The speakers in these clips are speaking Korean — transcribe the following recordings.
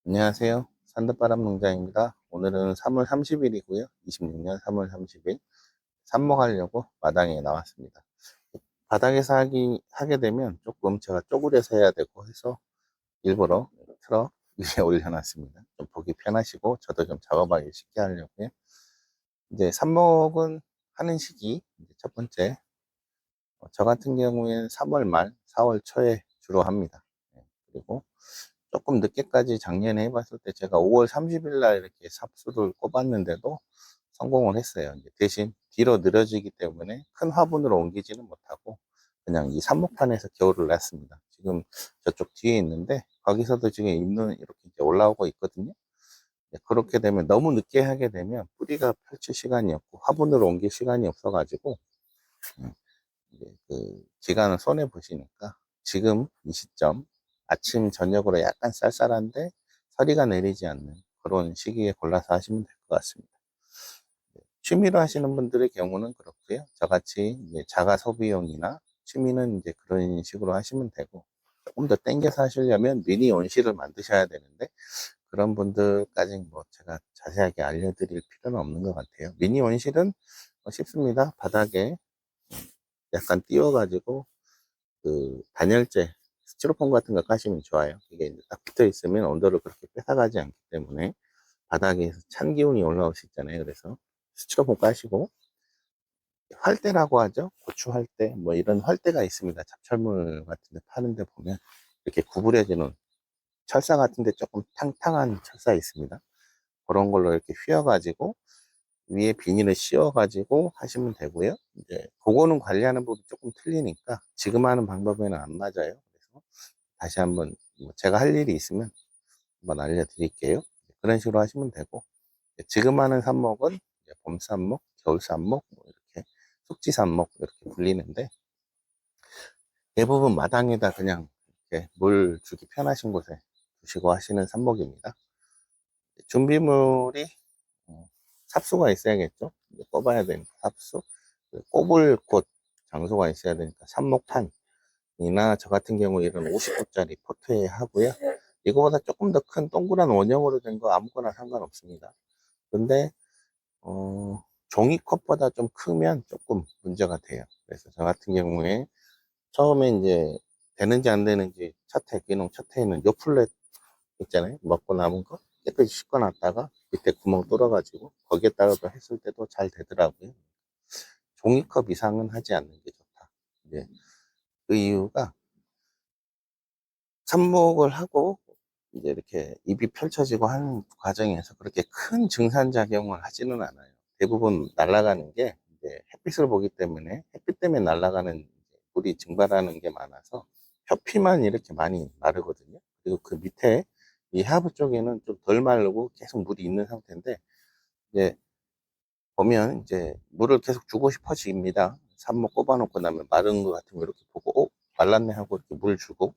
안녕하세요. 산뜻바람 농장입니다. 오늘은 3월 30일이고요. 26년 3월 30일 삽목하려고 마당에 나왔습니다. 바닥에서 하게 되면 조금 제가 쪼그려서 해야 되고 해서 일부러 트럭 위에 올려놨습니다. 좀 보기 편하시고 저도 좀 작업하기 쉽게 하려고요. 이제 삽목은 하는 시기 첫 번째, 저 같은 경우에는 3월 말 4월 초에 주로 합니다. 네, 그리고 조금 늦게까지 작년에 해봤을 때 제가 5월 30일 날 이렇게 삽수를 꼽았는데도 성공을 했어요. 이제 대신 뒤로 늘어지기 때문에 큰 화분으로 옮기지는 못하고 그냥 이 삽목판에서 겨울을 났습니다. 지금 저쪽 뒤에 있는데 거기서도 지금 잎은 이렇게 이제 올라오고 있거든요. 그렇게 되면 너무 늦게 하게 되면 뿌리가 펼칠 시간이 없고 화분으로 옮길 시간이 없어가지고 이제 그 기간을 손해 보시니까 지금 이 시점 아침 저녁으로 약간 쌀쌀한데 서리가 내리지 않는 그런 시기에 골라서 하시면 될 것 같습니다. 취미로 하시는 분들의 경우는 그렇고요. 저같이 이제 자가 소비용이나 취미는 이제 그런 식으로 하시면 되고, 조금 더 땡겨서 하시려면 미니 온실을 만드셔야 되는데 그런 분들까지 뭐 제가 자세하게 알려드릴 필요는 없는 것 같아요. 미니 온실은 쉽습니다. 바닥에 약간 띄워가지고 그 단열재 스티로폼 같은 거 까시면 좋아요. 이게 이제 딱 붙어 있으면 온도를 그렇게 뺏어가지 않기 때문에 바닥에서 찬 기운이 올라올 수 있잖아요. 그래서 스티로폼 까시고 활대라고 하죠. 고추 활대 뭐 이런 활대가 있습니다. 잡철물 같은 데 파는데 보면 이렇게 구부려지는 철사 같은데 조금 탕탕한 철사 있습니다. 그런 걸로 이렇게 휘어 가지고 위에 비닐을 씌워 가지고 하시면 되고요. 이제 그거는 관리하는 법이 조금 틀리니까 지금 하는 방법에는 안 맞아요. 그래서 다시 한번 뭐 제가 할 일이 있으면 한번 알려드릴게요. 그런 식으로 하시면 되고, 지금 하는 삽목은 봄 삽목, 겨울 삽목, 뭐 이렇게 숙지 삽목 이렇게 불리는데 대부분 마당에다 그냥 이렇게 물 주기 편하신 곳에 두시고 하시는 삽목입니다. 준비물이 삽수가 있어야겠죠. 뽑아야 되니까 삽수, 꼽을 곳 장소가 있어야 되니까 삽목판이나 저 같은 경우 이런 50호짜리 포트에 하고요. 이거보다 조금 더 큰 동그란 원형으로 된 거 아무거나 상관없습니다. 근데 종이컵보다 좀 크면 조금 문제가 돼요. 그래서 저 같은 경우에 처음에 이제 되는지 안 되는지 첫해 기농 첫해에는 요 플랫 있잖아요. 먹고 남은 거 깨끗이 씻고 놨다가 밑에 구멍 뚫어가지고 거기에다가도 했을 때도 잘 되더라고요. 종이컵 이상은 하지 않는 게 좋다. 이제 그 이유가 삽목을 하고 이제 이렇게 잎이 펼쳐지고 하는 과정에서 그렇게 큰 증산작용을 하지는 않아요. 대부분 날아가는 게 이제 햇빛을 보기 때문에 햇빛 때문에 날아가는 물이 증발하는 게 많아서 표피만 이렇게 많이 마르거든요. 그리고 그 밑에 이 하부 쪽에는 좀 덜 마르고 계속 물이 있는 상태인데 이제 보면 이제 물을 계속 주고 싶어집니다. 삽목 꼽아놓고 나면 마른 것 같으면 이렇게 보고 말랐네 하고 이렇게 물 주고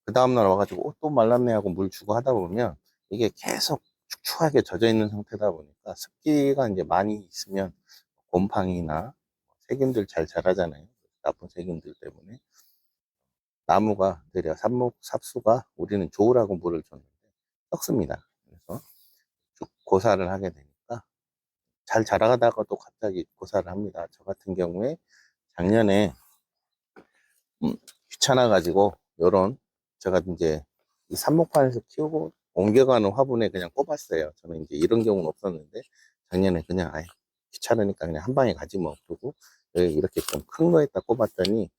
그 다음날 와가지고 또 말랐네 하고 물 주고 하다 보면 이게 계속 축축하게 젖어 있는 상태다 보니까 습기가 이제 많이 있으면 곰팡이나 세균들 잘 자라잖아요. 나쁜 세균들 때문에 나무가 되려 삽목 삽수가 우리는 좋으라고 물을 줬는데 썩습니다. 그래서 쭉 고사를 하게 되니까 잘 자라다가도 갑자기 고사를 합니다. 저 같은 경우에 작년에 귀찮아 가지고 요런 제가 이제 이 삽목판에서 키우고 옮겨가는 화분에 그냥 꼽았어요. 저는 이제 이런 경우는 없었는데 작년에 그냥 아예 귀찮으니까 그냥 한 방에 가지 뭐 그러고 이렇게 좀 큰 거에다 꼽았더니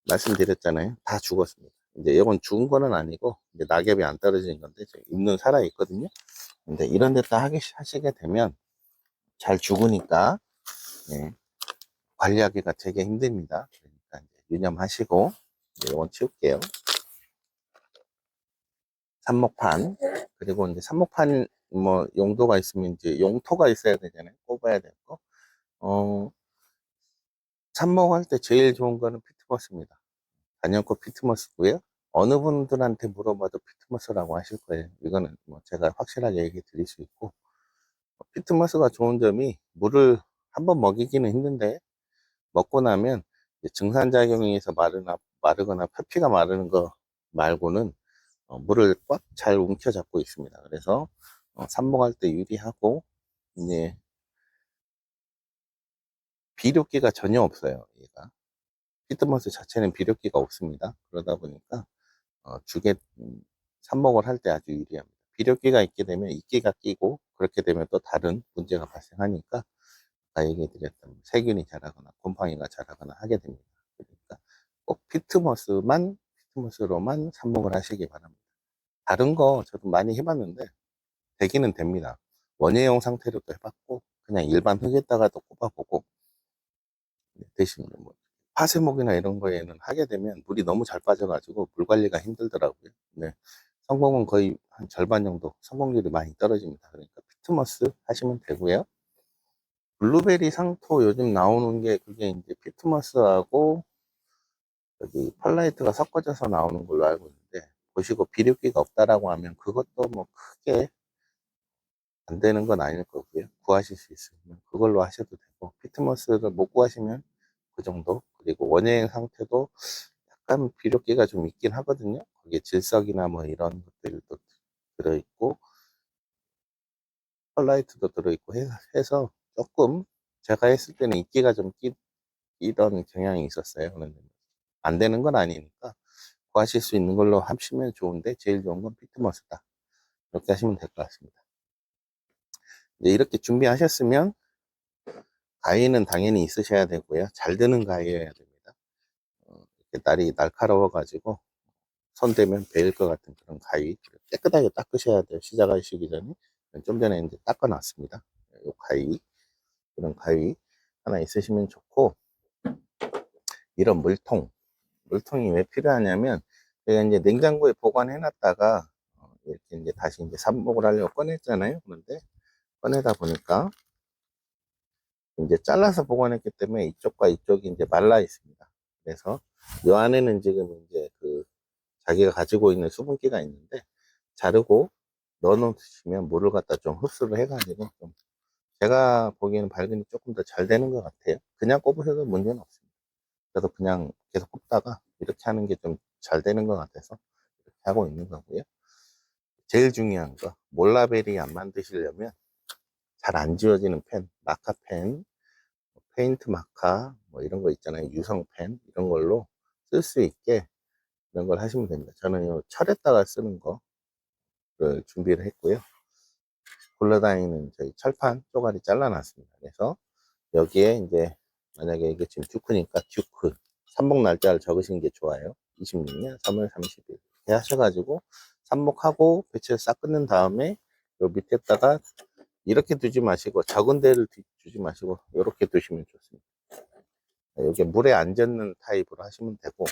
말씀드렸잖아요. 다 죽었습니다. 이제 이건 죽은 거는 아니고 이제 낙엽이 안 떨어지는 건데 잎는 살아 있거든요. 근데 이런 데다 하시게 되면 잘 죽으니까 예, 관리하기가 되게 힘듭니다. 그러니까 이제 유념하시고 이제 이건 치울게요. 삽목판. 그리고 이제 삽목판 뭐 용도가 있으면 이제 용토가 있어야 되잖아요. 꼽아야 될 거. 어, 삽목할 때 제일 좋은 거는 피트모스입니다. 단연코 피트모스고요. 어느 분들한테 물어봐도 피트모스라고 하실 거예요. 이거는 뭐 제가 확실하게 얘기 드릴 수 있고, 피트모스가 좋은 점이 물을 한번 먹이기는 힘든데 먹고 나면 증산작용이 해서 마르거나 표피가 마르는 거 말고는 물을 꽉 잘 움켜 잡고 있습니다. 그래서 삽목할 때 유리하고, 이제 비료기가 전혀 없어요. 얘가 피트모스 자체는 비료기가 없습니다. 그러다 보니까 죽에 삽목을 할 때 아주 유리합니다. 비료기가 있게 되면 이끼가 끼고, 그렇게 되면 또 다른 문제가 발생하니까 아까 얘기 드렸던 세균이 자라거나 곰팡이가 자라거나 하게 됩니다. 그러니까 꼭 피트모스로만 삽목을 하시기 바랍니다. 다른 거 저도 많이 해봤는데 되기는 됩니다. 원예용 상태로도 해봤고, 그냥 일반 흙에다가도 꼽아보고, 대신 뭐 파쇄목이나 이런 거에는 하게 되면 물이 너무 잘 빠져가지고 물 관리가 힘들더라고요. 네. 성공은 거의 한 절반 정도 성공률이 많이 떨어집니다. 그러니까 피트모스 하시면 되고요. 블루베리 상토 요즘 나오는 게 그게 이제 피트모스하고 여기 펄라이트가 섞어져서 나오는 걸로 알고 있는데, 보시고 비료기가 없다라고 하면 그것도 뭐 크게 안 되는 건 아닐 거고요. 구하실 수 있으면 그걸로 하셔도 되고, 피트모스를 못 구하시면 그 정도. 그리고 원예인 상태도 약간 비료기가 좀 있긴 하거든요. 거기에 질석이나 뭐 이런 것들도 들어있고 펄라이트도 들어있고 해서 조금 제가 했을 때는 이끼가 좀 끼던 경향이 있었어요. 그런데 안 되는 건 아니니까 구하실 수 있는 걸로 하시면 좋은데, 제일 좋은 건 피트모스다. 이렇게 하시면 될 것 같습니다. 이제 이렇게 준비하셨으면 가위는 당연히 있으셔야 되고요. 잘 드는 가위여야 됩니다. 이렇게 날이 날카로워 가지고 손 대면 베일 것 같은 그런 가위 깨끗하게 닦으셔야 돼요. 시작하시기 전에. 좀 전에 이제 닦아 놨습니다. 이 가위, 이런 가위 하나 있으시면 좋고, 이런 물통이 왜 필요하냐면, 제가 이제 냉장고에 보관해 놨다가 이렇게 이제 다시 이제 삽목을 하려고 꺼냈잖아요. 그런데 꺼내다 보니까 이제 잘라서 보관했기 때문에 이쪽과 이쪽이 이제 말라 있습니다. 그래서 이 안에는 지금 이제 그 자기가 가지고 있는 수분기가 있는데, 자르고 넣어 놓으시면 물을 갖다 좀 흡수를 해가지고 좀 제가 보기에는 발근이 조금 더 잘 되는 것 같아요. 그냥 꼽으셔도 문제는 없습니다. 그래서 그냥 계속 꼽다가 이렇게 하는 게 좀 잘 되는 것 같아서 이렇게 하고 있는 거고요. 제일 중요한 거, 몰라벨이 안 만드시려면 잘 안 지워지는 펜, 마카펜, 페인트 마카 뭐 이런 거 있잖아요. 유성펜 이런 걸로 쓸 수 있게 이런 걸 하시면 됩니다. 저는 이 철에다가 쓰는 거를 준비를 했고요. 굴러다니는 저희 철판 쪼가리 잘라놨습니다. 그래서 여기에 이제 만약에 이게 지금 듀크니까 듀크 삽목 날짜를 적으시는 게 좋아요. 26년 3월 30일 이렇게 하셔가지고 삽목하고 배치를 싹 끊는 다음에 요 밑에다가 이렇게 두지 마시고 적은 데를 두지 마시고 이렇게 두시면 좋습니다. 여기 물에 안 젖는 타입으로 하시면 되고,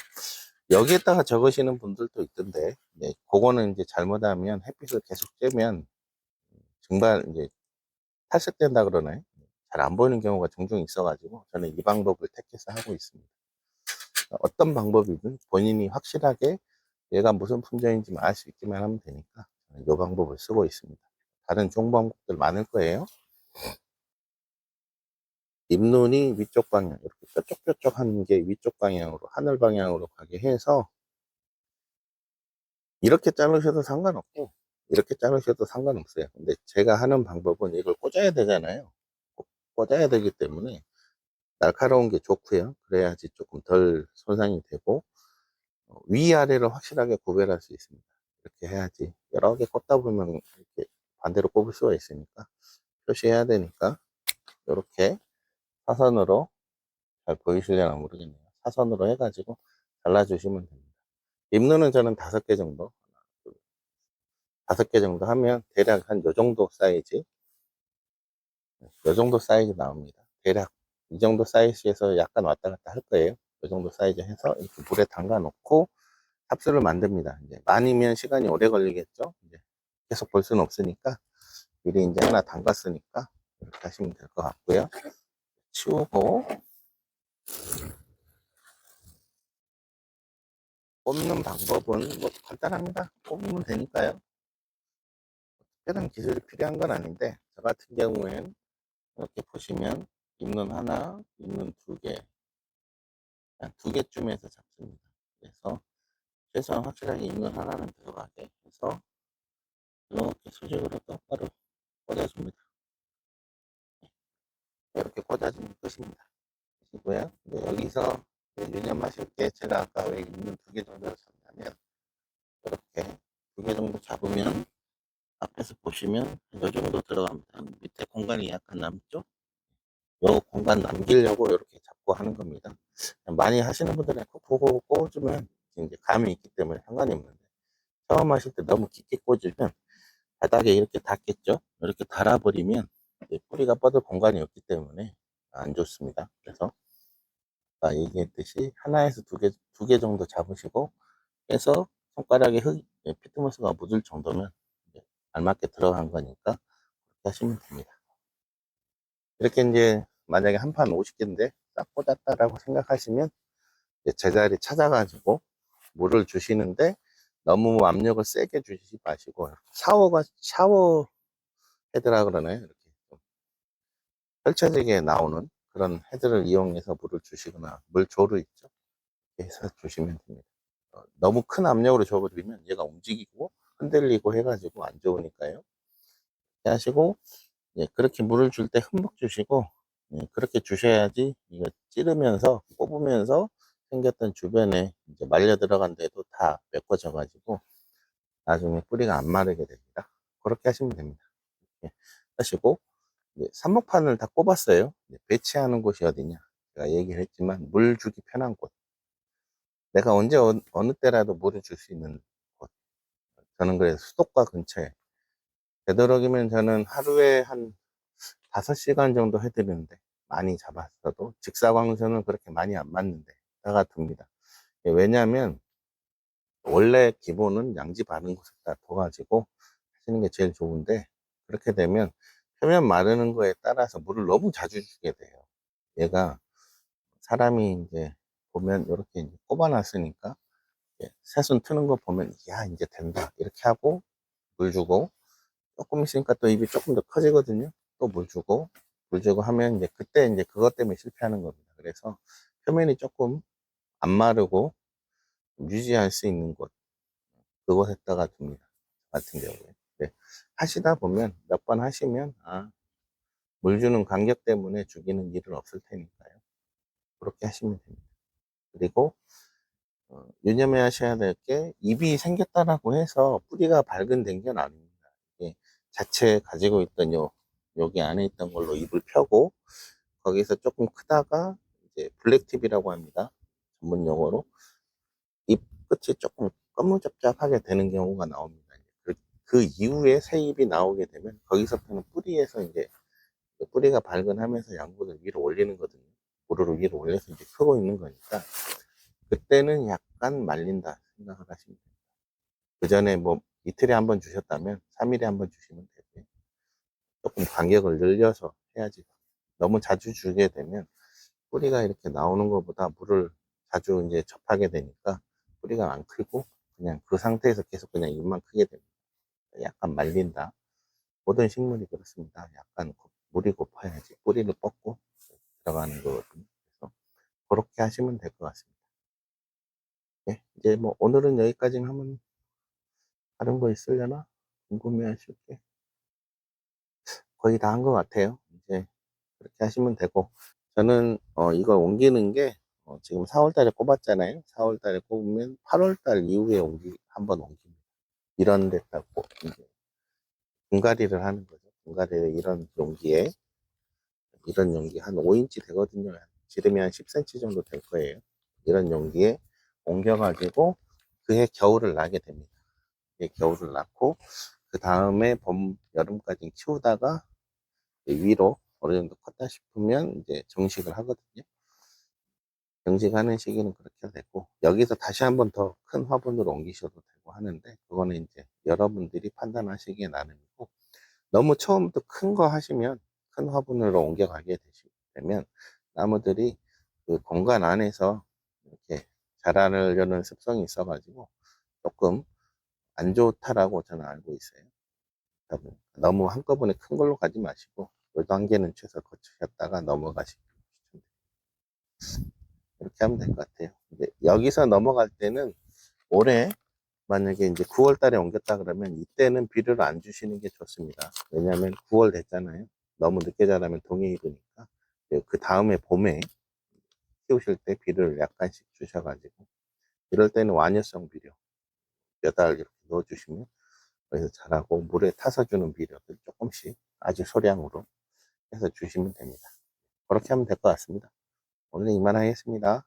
여기에다가 적으시는 분들도 있던데, 네, 그거는 이제 잘못하면 햇빛을 계속 쬐면 증발 이제 탈색된다 그러나요? 잘 안 보이는 경우가 종종 있어가지고 저는 이 방법을 택해서 하고 있습니다. 어떤 방법이든 본인이 확실하게 얘가 무슨 품종인지 알 수 있기만 하면 되니까 저는 이 방법을 쓰고 있습니다. 다른 좋은 방법들 많을 거예요. 잎눈이 위쪽 방향, 이렇게 뾰족뾰족 하는 게 위쪽 방향으로, 하늘 방향으로 가게 해서 이렇게 자르셔도 상관없고 이렇게 자르셔도 상관없어요. 근데 제가 하는 방법은 이걸 꽂아야 되잖아요. 꽂아야 되기 때문에 날카로운 게 좋고요. 그래야지 조금 덜 손상이 되고 위아래를 확실하게 구별할 수 있습니다. 이렇게 해야지 여러 개 꽂다 보면 이렇게 반대로 꼽을 수가 있으니까 표시해야 되니까 이렇게 사선으로, 잘 보이시려나 모르겠네요. 사선으로 해가지고 잘라주시면 됩니다. 잎눈은 저는 5개 정도, 5개 정도 하면 대략 한 요 정도 사이즈, 요 정도 사이즈 나옵니다. 대략 이 정도 사이즈에서 약간 왔다 갔다 할 거예요. 요 정도 사이즈 해서 이렇게 물에 담가 놓고 삽수를 만듭니다. 이제 많이면 시간이 오래 걸리겠죠. 이제 계속 볼 수는 없으니까 미리 이제 하나 담갔으니까 이렇게 하시면 될 것 같고요. 치우고 꼽는 방법은 뭐 간단합니다. 꼽으면 되니까요. 특별한 기술이 필요한 건 아닌데, 저 같은 경우엔 이렇게 보시면 잎눈 하나, 잎눈 2개, 한 2개쯤에서 잡습니다. 그래서 그래서 확실하게 있는 하나는 들어가게 해서 이렇게 수직으로 똑바로 꽂아줍니다. 이렇게 꽂아주면 끝입니다. 이고요. 여기서 유념하실 게 제가 아까 왜 있는 2개 정도 잡냐면 이렇게 2개 정도 잡으면 앞에서 보시면 이 정도 들어갑니다. 밑에 공간이 약간 남죠? 요 공간 남기려고 이렇게 잡고 하는 겁니다. 많이 하시는 분들은 꼭 보고 꽂으면 이제 감이 있기 때문에 상관이 없는데 처음 하실 때 너무 깊게 꽂으면 바닥에 이렇게 닿겠죠? 이렇게 달아버리면 뿌리가 뻗을 공간이 없기 때문에 안 좋습니다. 그래서 아까 얘기했듯이 하나에서 2개 정도 잡으시고 해서 손가락에 피트모스가 묻을 정도면 이제 알맞게 들어간 거니까 그렇게 하시면 됩니다. 이렇게 이제 만약에 한 판 50개인데 딱 꽂았다라고 생각하시면 제자리 찾아가지고 물을 주시는데 너무 압력을 세게 주시지 마시고 샤워 헤드라 그러나요? 이렇게 좀 펼쳐지게 나오는 그런 헤드를 이용해서 물을 주시거나 물조를 있죠. 이렇게 해서 주시면 됩니다. 너무 큰 압력으로 줘버리면 얘가 움직이고 흔들리고 해가지고 안 좋으니까요. 이렇게 하시고 그렇게 물을 줄 때 흠뻑 주시고 그렇게 주셔야지 이거 찌르면서 뽑으면서 생겼던 주변에 이제 말려 들어간 데도 다 메꿔져 가지고 나중에 뿌리가 안 마르게 됩니다. 그렇게 하시면 됩니다. 이렇게 하시고 삽목판을 다 꼽았어요. 배치하는 곳이 어디냐? 제가 얘기를 했지만 물 주기 편한 곳. 내가 언제 어느 때라도 물을 줄 수 있는 곳. 저는 그래서 수도가 근처에 되도록이면 저는 하루에 한 5시간 정도 해드리는데 많이 잡았어도 직사광선은 그렇게 많이 안 맞는데 다가 듭니다. 왜냐하면 원래 기본은 양지 바른 곳에다 둬가지고 하시는 게 제일 좋은데 그렇게 되면 표면 마르는 거에 따라서 물을 너무 자주 주게 돼요. 얘가 사람이 이제 보면 이렇게 이제 꼽아놨으니까 새순 트는 거 보면 야 이제 된다 이렇게 하고 물 주고 조금 있으니까 또 입이 조금 더 커지거든요. 또 물 주고 하면 이제 그때 이제 그것 때문에 실패하는 겁니다. 그래서 표면이 조금 안 마르고 유지할 수 있는 곳, 그곳에다가 둡니다. 같은 경우에. 네. 하시다 보면 몇 번 하시면, 물 주는 간격 때문에 죽이는 일은 없을 테니까요. 그렇게 하시면 됩니다. 그리고, 유념해 하셔야 될 게, 입이 생겼다라고 해서 뿌리가 발근된 건 아닙니다. 이게 자체 가지고 있던 여기 안에 있던 걸로 입을 펴고, 거기서 조금 크다가, 이제 블랙팁이라고 합니다. 전문 용어로. 입 끝이 조금 검무잡잡하게 되는 경우가 나옵니다. 그 이후에 새 잎이 나오게 되면 거기서부터는 뿌리에서 이제 뿌리가 발근하면서 양분을 위로 올리는 거거든요. 무릎을 위로 올려서 이제 크고 있는 거니까 그때는 약간 말린다 생각을 하시면 됩니다. 그 전에 뭐 이틀에 한 번 주셨다면 3일에 한 번 주시면 되고요. 조금 간격을 늘려서 해야지. 너무 자주 주게 되면 뿌리가 이렇게 나오는 것보다 물을 자주 이제 접하게 되니까 뿌리가 안 크고 그냥 그 상태에서 계속 그냥 잎만 크게 됩니다. 약간 말린다. 모든 식물이 그렇습니다. 약간 물이 고파야지 뿌리를 뻗고 들어가는 거거든요. 그래서 그렇게 하시면 될 것 같습니다. 예, 이제 뭐 오늘은 여기까지는 하면 다른 거 있으려나? 궁금해 하실 게 거의 다 한 것 같아요. 이제 그렇게 하시면 되고 저는 이걸 옮기는 게 지금 4월 달에 꼽았잖아요. 4월 달에 꼽으면 8월 달 이후에 한번 옮깁니다. 이런 데다 꼭 이제 분갈이를 하는 거죠. 분갈이를 이런 용기 한 5인치 되거든요. 지름이 한 10cm 정도 될 거예요. 이런 용기에 옮겨가지고 그해 겨울을 나게 됩니다. 겨울을 낳고 그 다음에 여름까지 키우다가 위로 어느 정도 컸다 싶으면 이제 정식을 하거든요. 정식하는 시기는 그렇게 되고 여기서 다시 한번 더 큰 화분으로 옮기셔도 되고 하는데 그거는 이제 여러분들이 판단하시기에 나름이고 너무 처음부터 큰 거 하시면 큰 화분으로 옮겨가게 되면 나무들이 그 공간 안에서 이렇게 자라려는 습성이 있어가지고 조금 안 좋다라고 저는 알고 있어요. 너무 한꺼번에 큰 걸로 가지 마시고 요 단계는 최소 거치셨다가 넘어가시고 이렇게 하면 될 것 같아요. 이제 여기서 넘어갈 때는 올해 만약에 이제 9월 달에 옮겼다 그러면 이때는 비료를 안 주시는 게 좋습니다. 왜냐하면 9월 됐잖아요. 너무 늦게 자라면 동해 입으니까 그 다음에 봄에 키우실 때 비료를 약간씩 주셔가지고 이럴 때는 완효성 비료 몇 알 이렇게 넣어주시면 그래서 자라고 물에 타서 주는 비료들 조금씩 아주 소량으로 해서 주시면 됩니다. 그렇게 하면 될 것 같습니다. 오늘 이만 하겠습니다.